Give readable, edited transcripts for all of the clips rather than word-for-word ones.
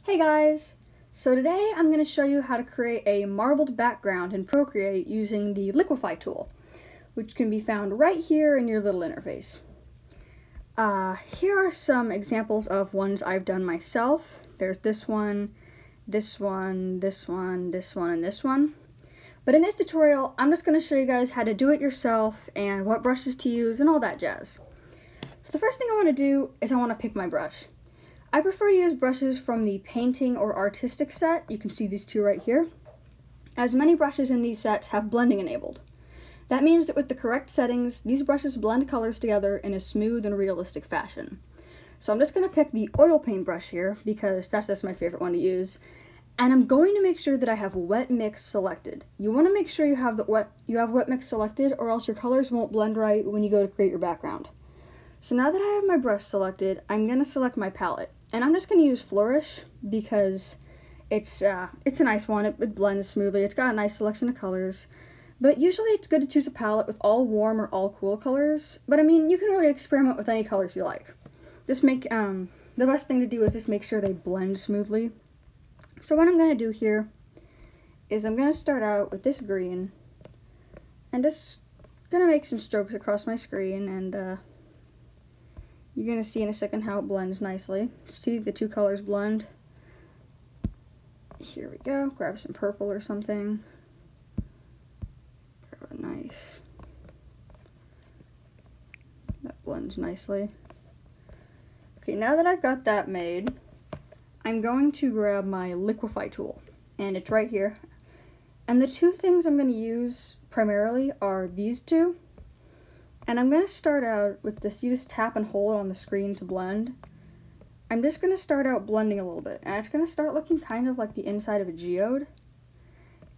Hey guys! So today I'm going to show you how to create a marbled background in Procreate using the Liquify tool, which can be found right here in your little interface. Here are some examples of ones I've done myself. There's this one, this one, this one, this one, and this one. But in this tutorial, I'm just going to show you guys how to do it yourself and what brushes to use and all that jazz. So the first thing I want to do is I want to pick my brush. I prefer to use brushes from the painting or artistic set. You can see these two right here, as many brushes in these sets have blending enabled. That means that with the correct settings, these brushes blend colors together in a smooth and realistic fashion. So I'm just going to pick the oil paint brush here because that's just my favorite one to use. And I'm going to make sure that I have wet mix selected. You want to make sure you have wet mix selected, or else your colors won't blend right when you go to create your background. So now that I have my brush selected, I'm going to select my palette. And I'm just going to use Flourish because it's a nice one. It blends smoothly. It's got a nice selection of colors. But usually it's good to choose a palette with all warm or all cool colors. But I mean, you can really experiment with any colors you like. Just make, the best thing to do is just make sure they blend smoothly. So what I'm going to do here is I'm going to start out with this green and just going to make some strokes across my screen, and you're going to see in a second how it blends nicely. See the two colors blend. Here we go. Grab some purple or something. Grab a nice. That blends nicely. Okay, now that I've got that made, I'm going to grab my Liquify tool, and it's right here. And the two things I'm going to use primarily are these two. And I'm going to start out with this. You just tap and hold on the screen to blend. I'm just going to start out blending a little bit, and it's going to start looking kind of like the inside of a geode.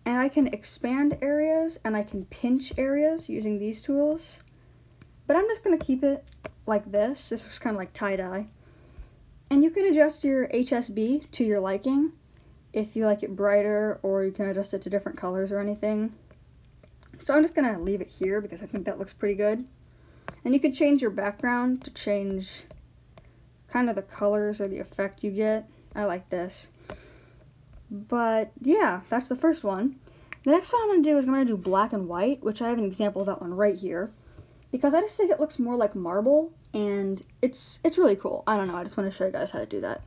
And I can expand areas and I can pinch areas using these tools. But I'm just going to keep it like this. This looks kind of like tie-dye. And you can adjust your HSB to your liking if you like it brighter, or you can adjust it to different colors or anything. So I'm just going to leave it here because I think that looks pretty good. And you could change your background to change kind of the colors or the effect you get. I like this. But yeah, that's the first one. The next one I'm going to do is I'm going to do black and white, which I have an example of that one right here. Because I just think it looks more like marble, and it's really cool. I don't know, I just want to show you guys how to do that.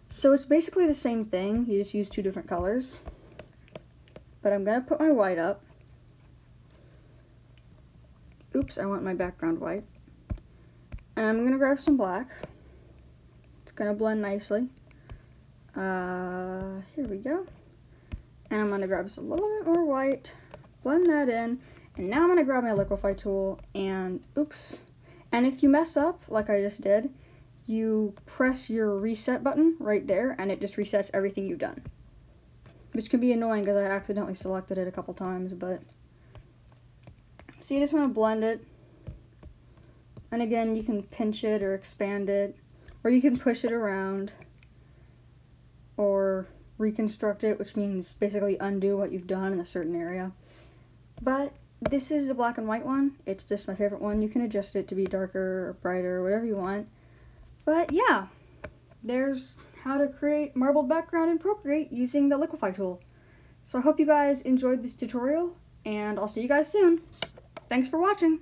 So it's basically the same thing, you just use two different colors. But I'm going to put my white up. Oops, I want my background white. And I'm going to grab some black. It's going to blend nicely. Here we go. And I'm going to grab just a little bit more white, blend that in, and now I'm going to grab my Liquify tool and, oops. And if you mess up, like I just did, you press your reset button right there, and it just resets everything you've done. Which can be annoying because I accidentally selected it a couple times, but... So you just want to blend it, and again you can pinch it or expand it, or you can push it around, or reconstruct it, which means basically undo what you've done in a certain area. But this is the black and white one. It's just my favorite one. You can adjust it to be darker or brighter, whatever you want. But yeah, there's how to create marbled background in Procreate using the Liquify tool. So I hope you guys enjoyed this tutorial, and I'll see you guys soon. Thanks for watching!